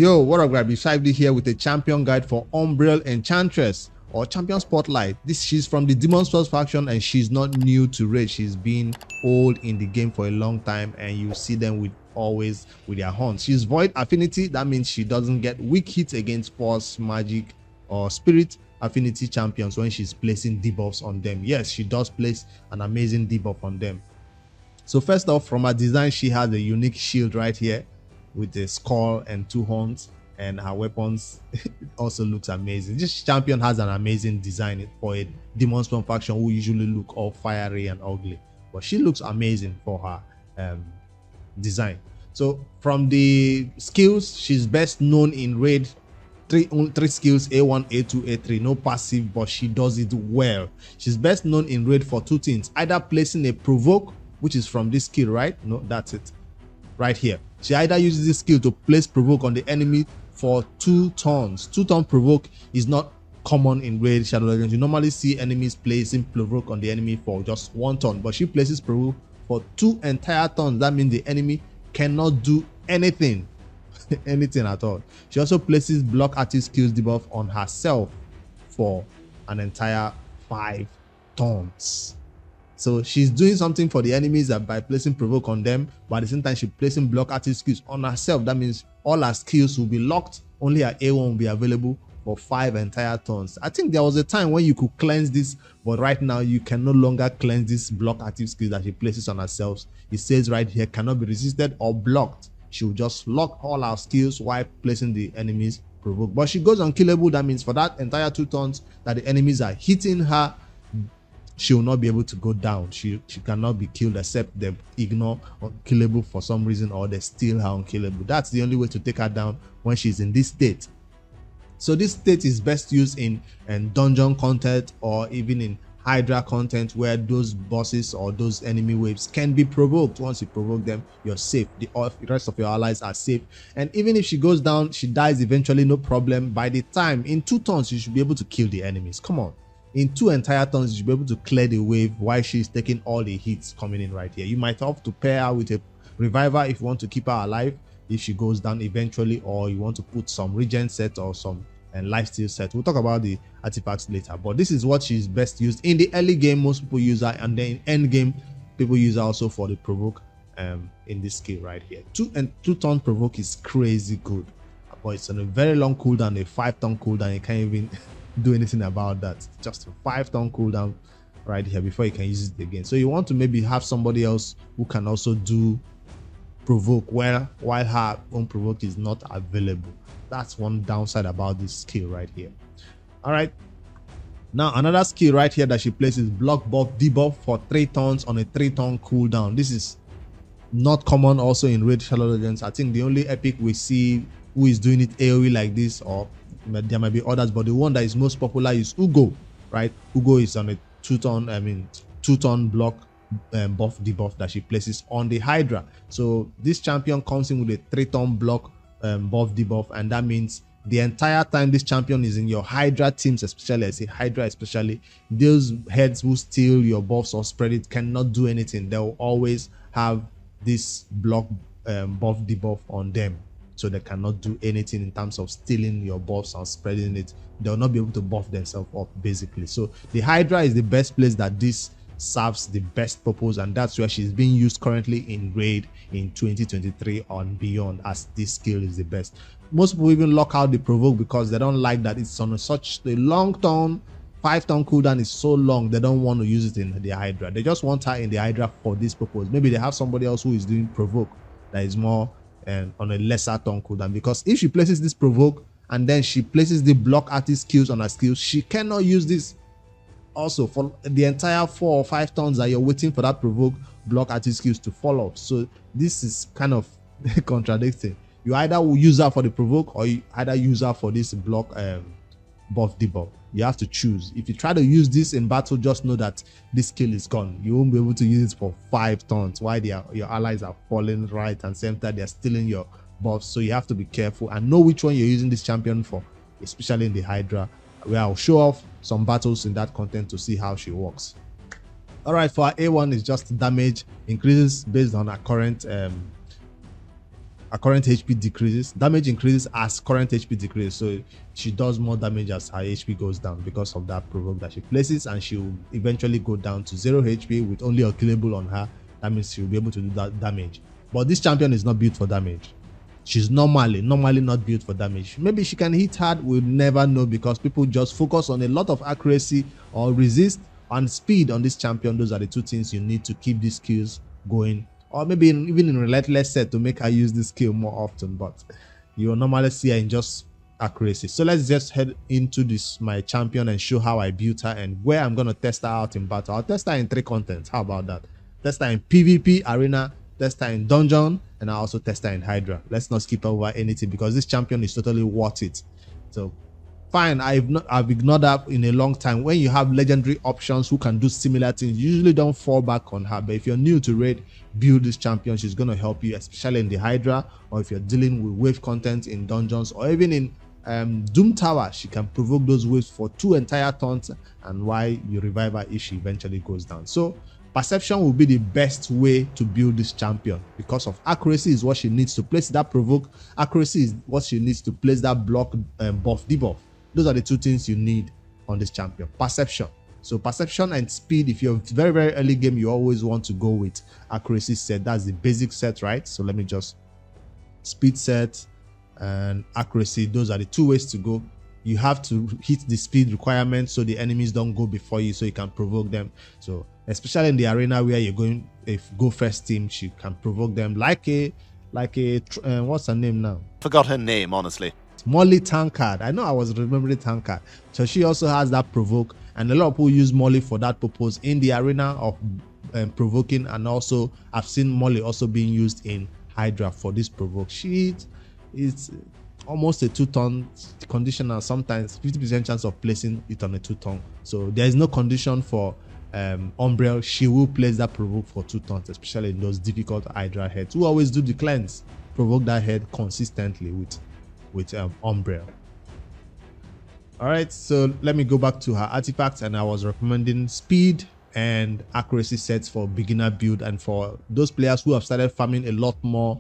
Yo, what up, guys? Shively here with a champion guide for Umbral Enchantress or Champion Spotlight. She's from the Lifesteal Faction and she's not new to raid. She's been old in the game for a long time, and you see them always with their horns. She's Void Affinity. That means she doesn't get weak hits against Force, Magic, or Spirit Affinity champions when she's placing debuffs on them. Yes, she does place an amazing debuff on them. So first off, from her design, she has a unique shield right here with a skull and two horns, and her weapons also looks amazing. This champion has an amazing design for a Lifesteal faction who usually look all fiery and ugly, but she looks amazing for her design. So from the skills, she's best known in raid three skills: A1, A2, A3. No passive, but she does it well. She's best known in raid for two things: either placing a provoke, which is from this skill, right? No, that's it right here. She either uses this skill to place provoke on the enemy for 2 turns. 2-turn provoke is not common in raid Shadow Legends. You normally see enemies placing provoke on the enemy for just 1 turn, but she places provoke for 2 entire turns. That means the enemy cannot do anything anything at all. She also places block artist skills debuff on herself for an entire 5 turns. So she's doing something for the enemies by placing provoke on them, but at the same time she's placing block artist skills on herself. That means all her skills will be locked. Only her A1 will be available for 5 entire turns. I think there was a time when you could cleanse this, but right now you can no longer cleanse this block active skills that she places on herself. It says right here, cannot be resisted or blocked. She will just lock all her skills while placing the enemies provoke. But she goes unkillable. That means for that entire 2 turns that the enemies are hitting her, she will not be able to go down. She cannot be killed except they ignore unkillable for some reason, or they steal her unkillable. That's the only way to take her down when she's in this state. So this state is best used in dungeon content, or even in Hydra content, where those bosses or those enemy waves can be provoked. Once you provoke them, you're safe. The rest of your allies are safe. And even if she goes down, she dies eventually, no problem. By the time in 2 turns, you should be able to kill the enemies. Come on. In 2 entire turns, you should be able to clear the wave while she's taking all the hits coming in right here. You might have to pair her with a reviver if you want to keep her alive if she goes down eventually, or you want to put some regen set or some lifesteal set. We'll talk about the artifacts later, but this is what she's best used in the early game. Most people use her, and then in end game people use her also for the provoke in this skill right here. 2-turn provoke is crazy good, but it's on a very long cooldown, a 5-turn cooldown. You can't even do anything about that. Just a 5-turn cooldown right here before you can use it again. So you want to maybe have somebody else who can also do provoke while her own provoke is not available. That's one downside about this skill right here. All right, now another skill right here that she places: block buff debuff for 3 turns on a 3-turn cooldown. This is not common also in raid Shadow Legends. I think the only epic we see who is doing it AoE like this, or there might be others, but the one that is most popular is Ugo, right? Ugo is on a 2-turn block buff debuff that she places on the Hydra. So this champion comes in with a 3-turn block buff debuff, and that means the entire time this champion is in your Hydra teams, especially as a Hydra, those heads who steal your buffs or spread it cannot do anything. They will always have this block buff debuff on them, so they cannot do anything in terms of stealing your buffs and spreading it. They'll not be able to buff themselves up, basically. So the Hydra is the best place that this serves the best purpose, and that's where she's being used currently in raid in 2023 and beyond, as this skill is the best. Most people even lock out the provoke because they don't like that it's on such a long turn. 5-turn cooldown is so long, they don't want to use it in the Hydra. They just want her in the Hydra for this purpose. Maybe they have somebody else who is doing provoke that is more and on a lesser turn cooldown, because if she places this provoke and then she places the block artist skills on her skills, she cannot use this also for the entire 4 or 5 turns that you're waiting for that provoke block artist skills to follow up. So this is kind of contradicting. You either will use her for the provoke, or you either use her for this block buff debuff. You have to choose. If you try to use this in battle, just know that this skill is gone. You won't be able to use it for 5 turns while your allies are falling right and center. They're stealing your buffs. So you have to be careful and know which one you're using this champion for, especially in the Hydra, where I'll show off some battles in that content to see how she works. All right, for our A1 is just damage increases based on our current her current HP decreases. Damage increases as current HP decreases. So she does more damage as her HP goes down because of that provoke that she places, and she will eventually go down to 0 HP with only a killable on her. That means she will be able to do that damage. But this champion is not built for damage. She's normally not built for damage. Maybe she can hit hard, we'll never know, because people just focus on a lot of accuracy or resist and speed on this champion. Those are the two things you need to keep these skills going, or maybe even in relentless set to make her use this skill more often, but you'll normally see her in just accuracy. So let's just head into this my champion and show how I built her and where I'm going to test her out in battle. I'll test her in 3 contents. How about that? Test her in PvP arena, test her in dungeon, and I also test her in Hydra. Let's not skip over anything because this champion is totally worth it. So fine, I've ignored that in a long time. When you have legendary options who can do similar things, you usually don't fall back on her. But if you're new to raid, build this champion. She's going to help you, especially in the Hydra, or if you're dealing with wave content in dungeons, or even in Doom Tower. She can provoke those waves for 2 entire turns, and why you revive her if she eventually goes down. So perception will be the best way to build this champion, because of accuracy is what she needs to place that provoke. Accuracy is what she needs to place that block, buff, debuff. Those are the 2 things you need on this champion. Perception. So perception and speed. If you're very early game, you always want to go with accuracy set. That's the basic set, right? So let me just speed set and accuracy. Those are the 2 ways to go. You have to hit the speed requirement so the enemies don't go before you, so you can provoke them. So especially in the arena where you're going, if go first team, she can provoke them like a what's her name now? Forgot her name, honestly. Molly Tankard. I know I was remembering Tankard. So she also has that provoke, and a lot of people use Molly for that purpose in the arena of provoking, and also I've seen Molly also being used in Hydra for this provoke. She is almost a 2-turn conditioner, sometimes 50% chance of placing it on a 2-turn. So there is no condition for Umbral. She will place that provoke for 2 turns, especially in those difficult Hydra heads who always do the cleanse. Provoke that head consistently with Umbral. All right, so let me go back to her artifacts, and I was recommending speed and accuracy sets for beginner build, and for those players who have started farming a lot more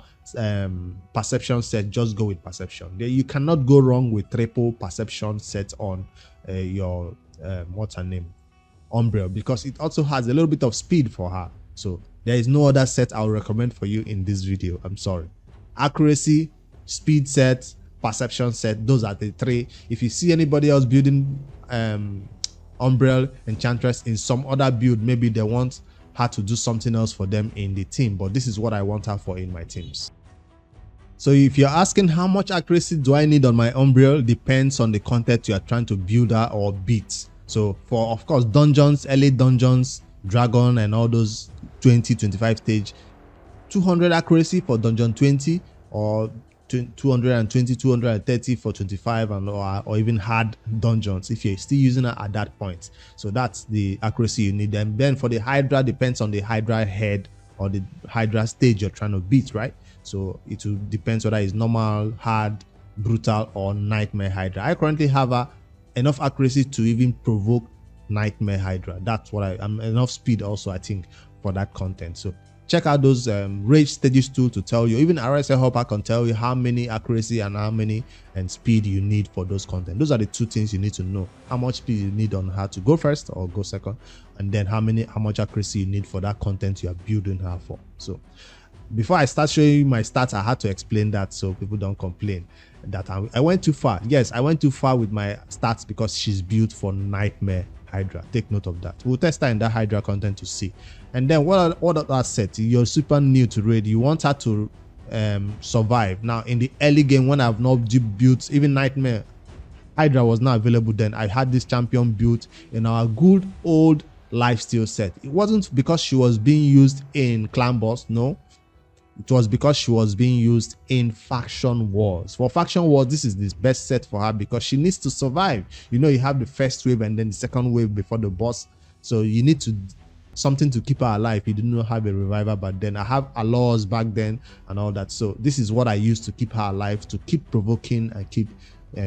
perception set, just go with perception. You cannot go wrong with triple perception set on your what's her name, Umbral, because it also has a little bit of speed for her. So there is no other set I'll recommend for you in this video. I'm sorry. Accuracy, speed set, perception set, those are the 3. If you see anybody else building Umbral Enchantress in some other build, maybe they want her to do something else for them in the team, but this is what I want her for in my teams. So if you're asking how much accuracy do I need on my Umbral, depends on the content you are trying to build her or beat. So for, of course, dungeons, early dungeons, dragon and all those 20-25 stage, 200 accuracy for dungeon 20, or 220, 230 for 25, and or even hard dungeons if you're still using it at that point. So that's the accuracy you need. And then for the Hydra, depends on the Hydra head or the Hydra stage you're trying to beat, right? So it will depend whether it's normal, hard, brutal, or nightmare Hydra. I currently have enough accuracy to even provoke nightmare Hydra. That's what I'm enough speed also, I think, for that content. So check out those rage stages tool to tell you. Even RSL Hopper can tell you how many accuracy and how many speed you need for those content. Those are the 2 things you need to know: how much speed you need on her to go first or go second, and then how much accuracy you need for that content you are building her for. So before I start showing you my stats, I had to explain that so people don't complain that I went too far. Yes, I went too far with my stats because she's built for nightmare Hydra. Take note of that. We'll test her in that Hydra content to see. And then what other set? You're super new to raid, you want her to survive. Now in the early game, when I've not built even nightmare Hydra was not available, then I had this champion built in our good old lifesteal set. It wasn't because she was being used in clan boss, no. It was because she was being used in faction wars. For faction wars, this is the best set for her because she needs to survive. You know, you have the first wave and then the second wave before the boss. So you need something to keep her alive. You didn't have a reviver, but then I have laws back then and all that. So this is what I used to keep her alive, to keep provoking and keep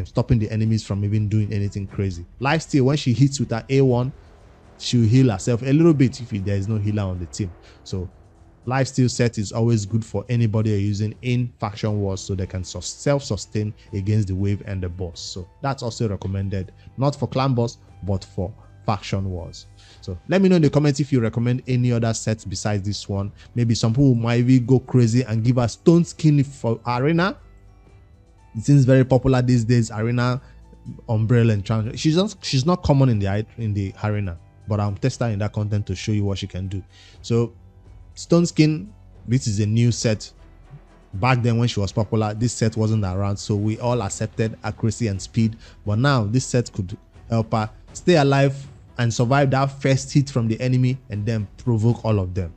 stopping the enemies from even doing anything crazy. Lifesteal, when she hits with her A1, she'll heal herself a little bit if there is no healer on the team. So Lifesteal set is always good for anybody you're using in faction wars, so they can self-sustain against the wave and the boss. So that's also recommended, not for clan boss, but for faction wars. So let me know in the comments if you recommend any other sets besides this one. Maybe some people might even go crazy and give us stone skin for arena. It seems very popular these days. Arena Umbral Enchantress. She's not common in the arena, but I'm testing in that content to show you what she can do. So stone skin, this is a new set. Back then when she was popular, this set wasn't around, so we all accepted accuracy and speed. But now this set could help her stay alive and survive that first hit from the enemy and then provoke all of them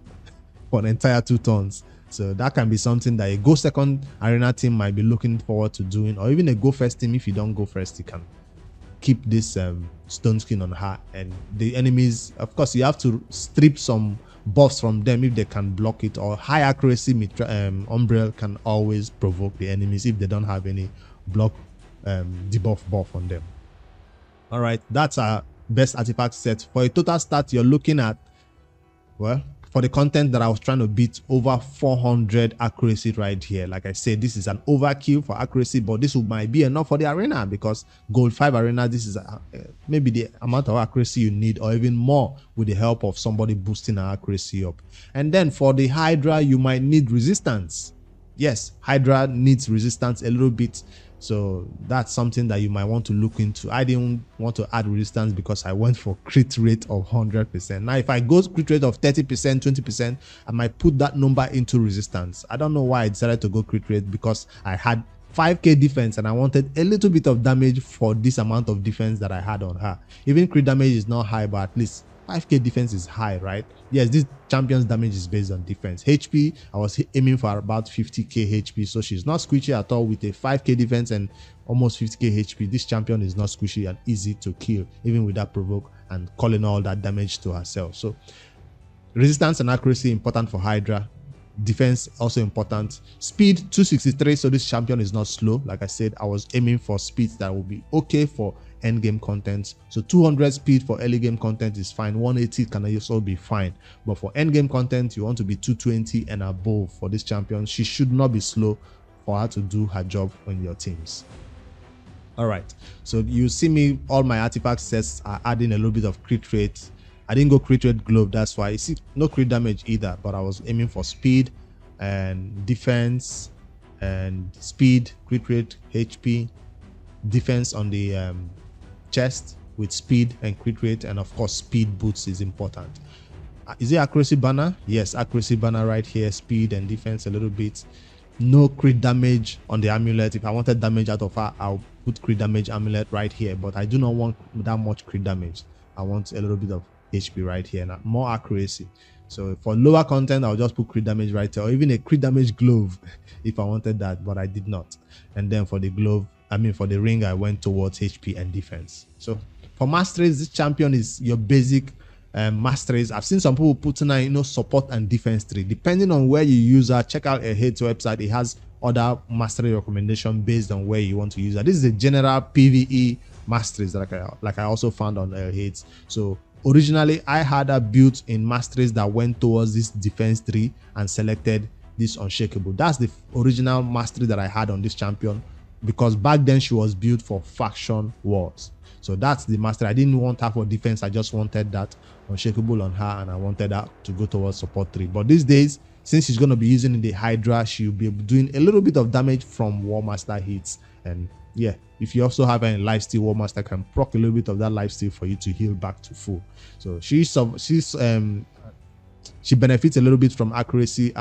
for the entire 2 turns. So that can be something that a go second arena team might be looking forward to doing, or even a go first team. If you don't go first, you can keep this stone skin on her. And the enemies, of course, you have to strip some buffs from them if they can block it, or high accuracy Umbral can always provoke the enemies if they don't have any block debuff buff on them. All right, that's our best artifact set. For a total stat, you're looking at, well, for the content that I was trying to beat, over 400 accuracy right here. Like I said, this is an overkill for accuracy, but this might be enough for the arena, because gold 5 arena, this is maybe the amount of accuracy you need, or even more with the help of somebody boosting our accuracy up. And then for the Hydra, you might need resistance. Yes, Hydra needs resistance a little bit. So that's something that you might want to look into. I didn't want to add resistance because I went for crit rate of 100%. Now, if I go crit rate of 30%, 20%, I might put that number into resistance. I don't know why I decided to go crit rate, because I had 5k defense and I wanted a little bit of damage for this amount of defense that I had on her. Even crit damage is not high, but at least 5k defense is high, right? Yes, this champion's damage is based on defense. HP, I was aiming for about 50k HP, so she's not squishy at all. With a 5k defense and almost 50k HP, this champion is not squishy and easy to kill, even with that provoke and calling all that damage to herself. So resistance and accuracy important for Hydra. Defense also important. Speed 263, so this champion is not slow. Like I said, I was aiming for speeds that will be okay for end game content. So 200 speed for early game content is fine. 180 can also be fine, but for end game content you want to be 220 and above for this champion. She should not be slow for her to do her job on your teams. All right, so you see me, all my artifact sets are adding a little bit of crit rate. I didn't go crit rate glove, that's why you see no crit damage either, but I was aiming for speed and defense and speed, crit rate, HP, defense on the chest with speed and crit rate, and of course speed boots is important. Is it accuracy banner? Yes, accuracy banner right here, speed and defense a little bit. No crit damage on the amulet. If I wanted damage out of her, I'll put crit damage amulet right here, but I do not want that much crit damage. I want a little bit of HP right here and more accuracy. So for lower content, I'll just put crit damage right there, or even a crit damage glove if I wanted that, but I did not. And then for the glove, for the ring, I went towards HP and defense. So for masteries, this champion is your basic masteries. I've seen some people putting in, support and defense tree. Depending on where you use her, check out Airhead's website. It has other mastery recommendation based on where you want to use her. This is a general PvE masteries like I also found on Airhead's. So originally, I had a built in masteries that went towards this defense tree and selected this unshakable. That's the original mastery that I had on this champion, because back then she was built for faction wars. So that's the mastery. I didn't want her for defense. I just wanted that unshakable on her, and I wanted her to go towards support 3. But these days, since she's going to be using in the Hydra, she'll be doing a little bit of damage from War Master hits. And yeah, if you also have any lifesteal, War Master can proc a little bit of that lifesteal for you to heal back to full. So she benefits a little bit from accuracy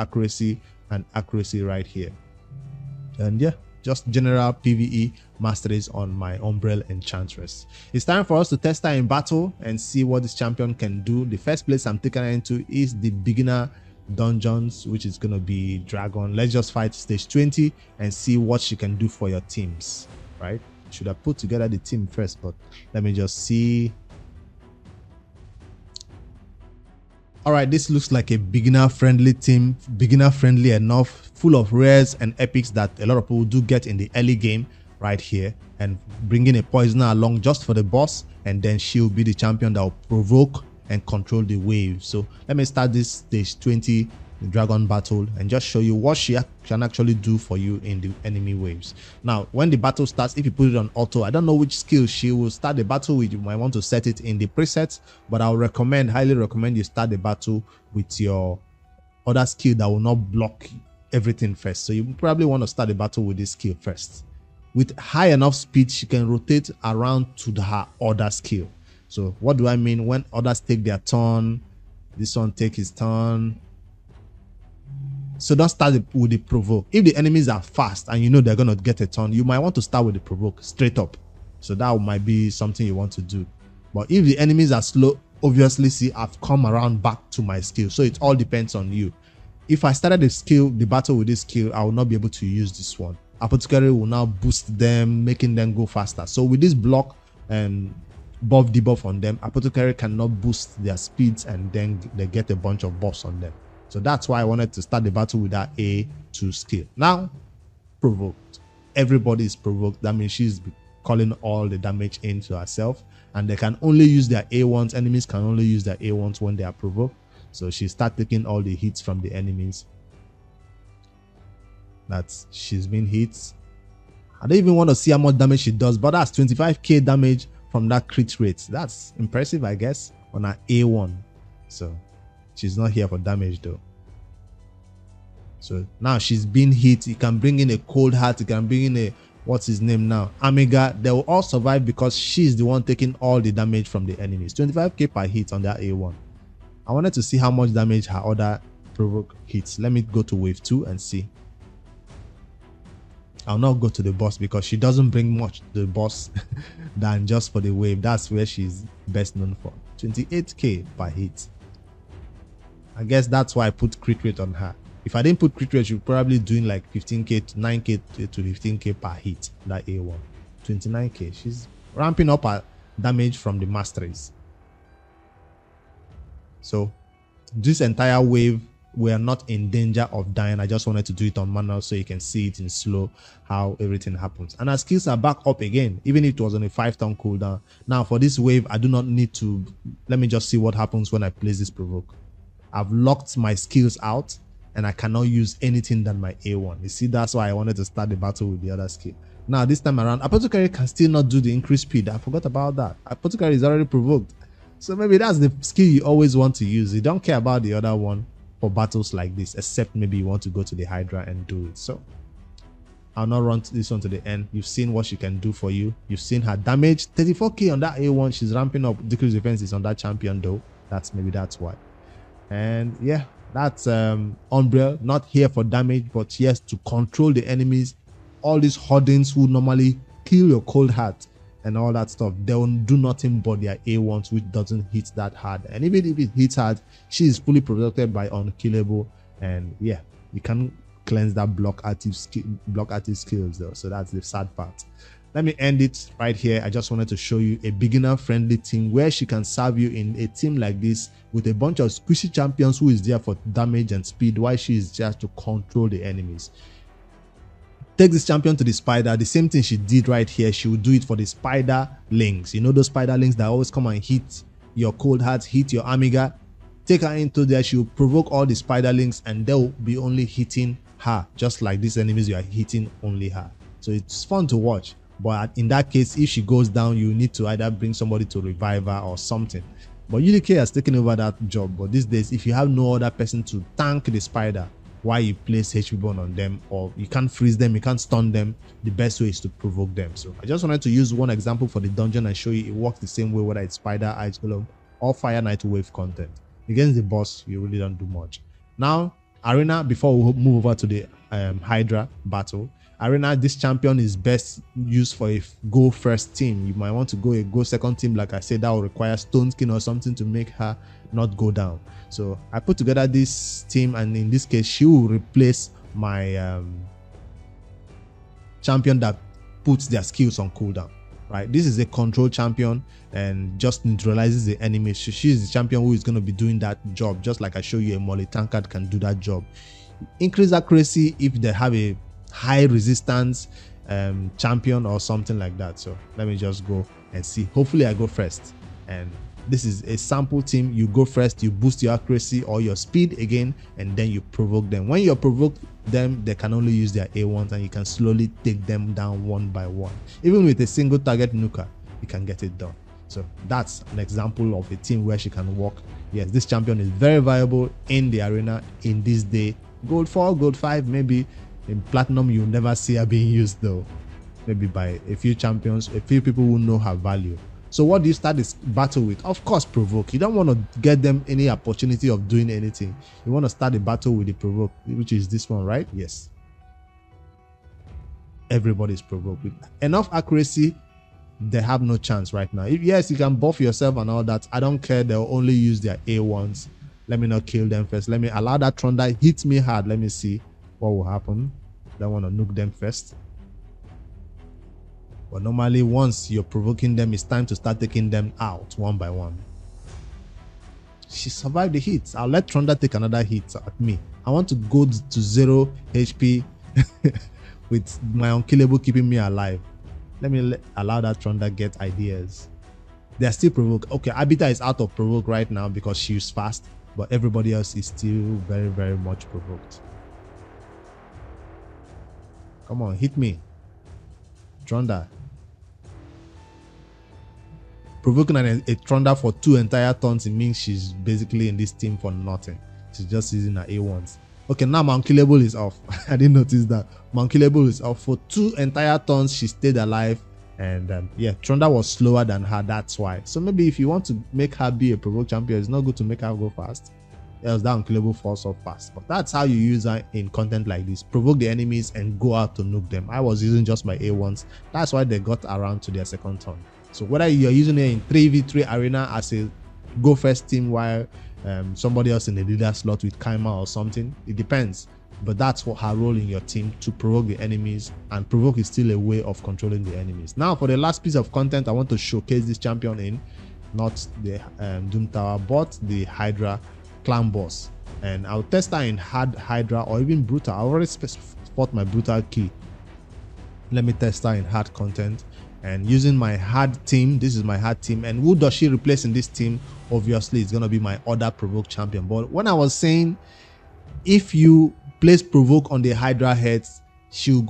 right here. And yeah, just general PvE masteries on my Umbral Enchantress. It's time for us to test her in battle and see what this champion can do. The first place I'm taking her into is the beginner dungeons, which is going to be Dragon. Let's just fight stage 20 and see what she can do for your teams, right? Should have put together the team first, but let me just see. All right, this looks like a beginner friendly team, beginner friendly enough, full of rares and epics that a lot of people do get in the early game right here, and bringing a poisoner along just for the boss, and then she'll be the champion that will provoke and control the wave. So let me start this stage 20 the dragon battle, and just show you what she can actually do for you in the enemy waves. Now, when the battle starts, if you put it on auto, I don't know which skill she will start the battle with. You might want to set it in the presets, but I'll highly recommend you start the battle with your other skill that will not block everything first. So you probably want to start the battle with this skill first. With high enough speed, she can rotate around to her other skill. So what do I mean? When others take their turn, this one take his turn. So don't start with the provoke. If the enemies are fast and you know they're going to get a turn, you might want to start with the provoke straight up. So that might be something you want to do. But if the enemies are slow, obviously, see, I've come around back to my skill. So it all depends on you. If I started the battle with this skill, I will not be able to use this one. Apothecary will now boost them, making them go faster. So with this block and debuff on them, Apothecary cannot boost their speeds, and then they get a bunch of buffs on them. So that's why I wanted to start the battle with that A2 skill. Now, provoked. Everybody is provoked. That means she's calling all the damage into herself, and they can only use their A1s. Enemies can only use their A1s when they are provoked. So she start taking all the hits from the enemies. She's been hit. I don't even want to see how much damage she does, but that's 25k damage from that crit rate. That's impressive, I guess, on her A1. So she's not here for damage though. So now she's been hit. You can bring in a cold heart. You can bring in a, what's his name now, Amiga. They will all survive because she's the one taking all the damage from the enemies. 25k per hit on that A1. I wanted to see how much damage her other provoke hits. Let me go to wave 2 and see. I'll not go to the boss because she doesn't bring much to the boss than just for the wave. That's where she's best known for. 28k per hit. I guess that's why I put crit rate on her. If I didn't put crit rate, she'd probably doing like 15k to 9k to 15k per hit. That A1. 29k. She's ramping up her damage from the Masteries. So this entire wave, we are not in danger of dying. I just wanted to do it on manual so you can see it in slow how everything happens. And our skills are back up again, even if it was on a 5-turn cooldown. Now for this wave, I do not need to, let me just see what happens when I place this provoke. I've locked my skills out and I cannot use anything than my A1. You see, that's why I wanted to start the battle with the other skill. Now this time around, Apothecary can still not do the increased speed. I forgot about that. Apothecary is already provoked. So maybe that's the skill you always want to use. You don't care about the other one for battles like this, except maybe you want to go to the Hydra and do it. So I'll not run this one to the end. You've seen what she can do for you. You've seen her damage. 34k on that A1. She's ramping up. Decrease defense is on that champion though. Maybe that's why. And yeah, that's Umbral. Not here for damage, but yes, to control the enemies. All these Hoardings who normally kill your cold heart and all that stuff, they will do nothing but their A1s, which doesn't hit that hard. And even if it hits hard, she is fully protected by unkillable. And yeah, you can cleanse that block active skills though. So that's the sad part. Let me end it right here. I just wanted to show you a beginner friendly team where she can serve you in a team like this with a bunch of squishy champions who is there for damage and speed, while she is just to control the enemies. Take this champion to the spider. The same thing she did right here, she will do it for the spider links. You know those spider links that always come and hit your cold heart, hit your Amiga. Take her into there. She will provoke all the spider links and they'll be only hitting her, just like these enemies, you are hitting only her. So it's fun to watch. But in that case, if she goes down, you need to either bring somebody to revive her or something. But UDK has taken over that job. But these days, if you have no other person to tank the spider while you place HP burn on them, or you can't freeze them, you can't stun them, the best way is to provoke them. So I just wanted to use one example for the dungeon and show you it works the same way, whether it's spider, ice golem, or fire knight wave content. Against the boss, you really don't do much. Now, arena, before we move over to the Hydra battle, arena, this champion is best used for a go first team. You might want to go a go second team. Like I said, that will require stone skin or something to make her not go down. So I put together this team, and in this case, she will replace my champion that puts their skills on cooldown. Right, this is a control champion and just neutralizes the enemy. So she is the champion who is going to be doing that job, just like I show you a Molly tankard can do that job. Increase accuracy if they have a high resistance champion or something like that. So let me just go and see. Hopefully I go first and This is a sample team. You go first, you boost your accuracy or your speed again, and then you provoke them. When you provoke them, they can only use their A1s, and you can slowly take them down one by one. Even with a single target nuker, you can get it done. So that's an example of a team where she can work. Yes, this champion is very viable in the arena in this day. Gold 4, gold 5, maybe in platinum you'll never see her being used though. Maybe by a few champions, a few people who know her value. So what do you start this battle with? Of course, provoke. You don't want to get them any opportunity of doing anything. You want to start the battle with the provoke, which is this one, right? Yes. Everybody's provoked. With enough accuracy, they have no chance right now. If yes, you can buff yourself and all that, I don't care. They'll only use their A1s. Let me not kill them first. Let me allow that Thunder hit me hard. Let me see what will happen. Don't want to nuke them first. But normally, once you're provoking them, it's time to start taking them out one by one. She survived the hit. I'll let Thunder take another hit at me. I want to go to 0 HP with my unkillable keeping me alive. Let me allow that Thunder get ideas. They're still provoked. Okay, Abita is out of provoke right now because she's fast, but everybody else is still very, very much provoked. Come on, hit me. Thunder. Provoking a Thunder for 2 entire turns, it means she's basically in this team for nothing. She's just using her A1s. Okay, now my unkillable is off. I didn't notice that. My unkillable is off. For 2 entire turns, she stayed alive. And yeah, Thunder was slower than her, that's why. So maybe if you want to make her be a provoke champion, it's not good to make her go fast. Else that unkillable falls off fast. But that's how you use her in content like this. Provoke the enemies and go out to nuke them. I was using just my A1s. That's why they got around to their second turn. So whether you're using it in 3v3 arena as a go first team while somebody else in the leader slot with Kaima or something, it depends. But that's what her role in your team, to provoke the enemies, and provoke is still a way of controlling the enemies. Now for the last piece of content I want to showcase this champion in, not the Doom Tower, but the Hydra clan boss. And I'll test her in hard Hydra or even brutal. I already spot my brutal key. Let me test her in hard content. And using my hard team, this is my hard team, and who does she replace in this team? Obviously it's going to be my other provoke champion. But when I was saying if you place provoke on the Hydra heads, she'll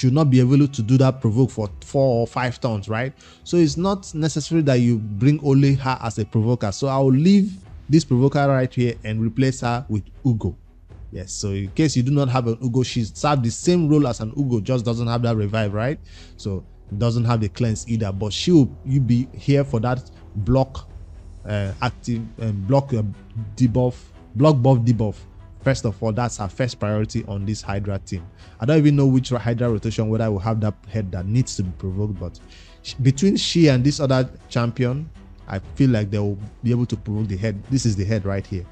not be able to do that provoke for 4 or 5 turns, right? So it's not necessary that you bring only her as a provoker. So I'll leave this provoker right here and replace her with Ugo. Yes, so in case you do not have an Ugo, she's served the same role as an Ugo, just doesn't have that revive, right? So doesn't have the cleanse either, but you be here for that block active and block debuff, block buff debuff. First of all, that's our first priority on this Hydra team. I don't even know which Hydra rotation whether I will have that head that needs to be provoked, but between she and this other champion, I feel like they will be able to provoke the head. This is the head right here.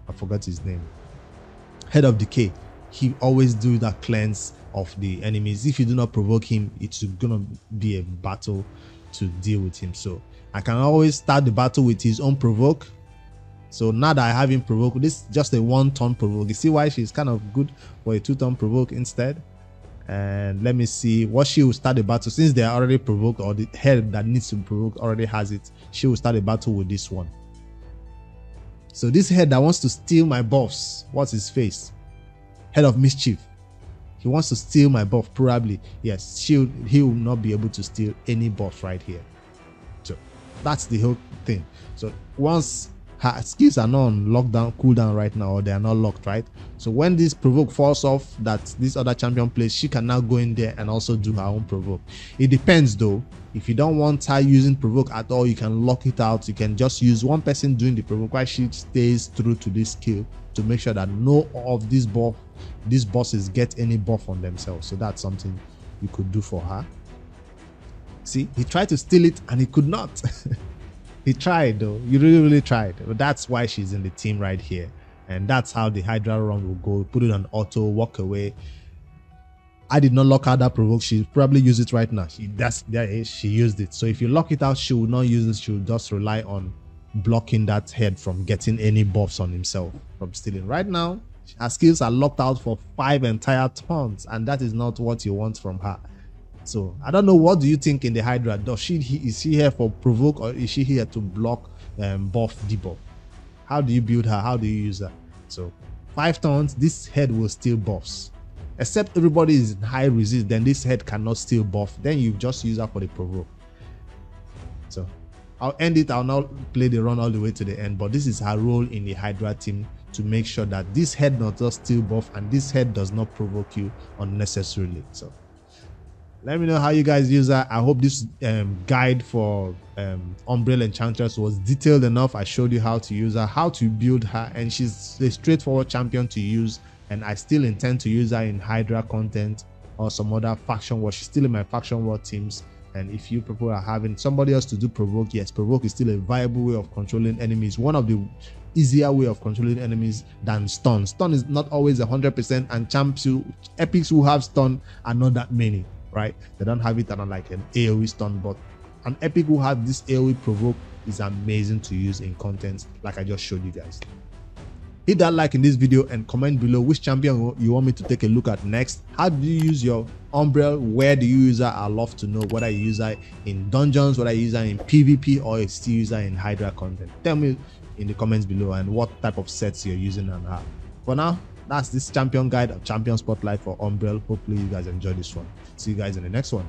I forgot his name. Head of Decay. He always do that cleanse of the enemies. If you do not provoke him, it's gonna be a battle to deal with him. So I can always start the battle with his own provoke. So now that I have him provoke, this is just a 1-turn provoke. You see why she's kind of good for a 2-turn provoke instead. And let me see what she will start the battle. Since they are already provoked, or the head that needs to be provoked already has it, she will start the battle with this one. So this head that wants to steal my buffs, what's his face? Head of Mischief. He wants to steal my buff, probably. Yes, he will not be able to steal any buff right here. So that's the whole thing. So once her skills are not on lockdown, cooldown right now, or they are not locked, right? So when this provoke falls off that this other champion plays, she can now go in there and also do her own provoke. It depends though. If you don't want her using provoke at all, you can lock it out. You can just use one person doing the provoke while she stays true to this skill to make sure that no of these bosses get any buff on themselves. So that's something you could do for her. See, he tried to steal it and he could not. He tried though. He really tried. But that's why she's in the team right here. And that's how the Hydra run will go. Put it on auto, walk away. I did not lock out that provoke. She probably use it right now. She used it. So if you lock it out, she will not use it. She will just rely on blocking that head from getting any buffs on himself from stealing. Right now, her skills are locked out for 5 entire turns, and that is not what you want from her. So I don't know, what do you think in the Hydra? Is she here for provoke, or is she here to block buff debuff. How do you build her? How do you use her? So 5 turns, this head will steal buffs. Except everybody is in high resist, then this head cannot steal buff. Then you just use her for the provoke. So I'll end it. I'll not play the run all the way to the end, but this is her role in the Hydra team, to make sure that this head not just steal buff and this head does not provoke you unnecessarily. So let me know how you guys use that. I hope this guide for Umbral Enchantress was detailed enough. I showed you how to use her, how to build her, and she's a straightforward champion to use. And I still intend to use her in Hydra content or some other faction war. She's still in my faction war teams. And if you people are having somebody else to do Provoke, yes, Provoke is still a viable way of controlling enemies. One of the easier way of controlling enemies than stun. Stun is not always 100%, and epics who have stun are not that many, right? They don't have it on like an AoE stun, but an epic who have this AoE Provoke is amazing to use in content like I just showed you guys. Hit that like in this video and comment below which champion you want me to take a look at next. How do you use your Umbral? Where do you use her? I'd love to know whether you use her in dungeons, whether you use her in PvP, or you still use her in Hydra content. Tell me in the comments below and what type of sets you're using on her. For now, that's this champion guide of champion spotlight for Umbral. Hopefully you guys enjoyed this one. See you guys in the next one.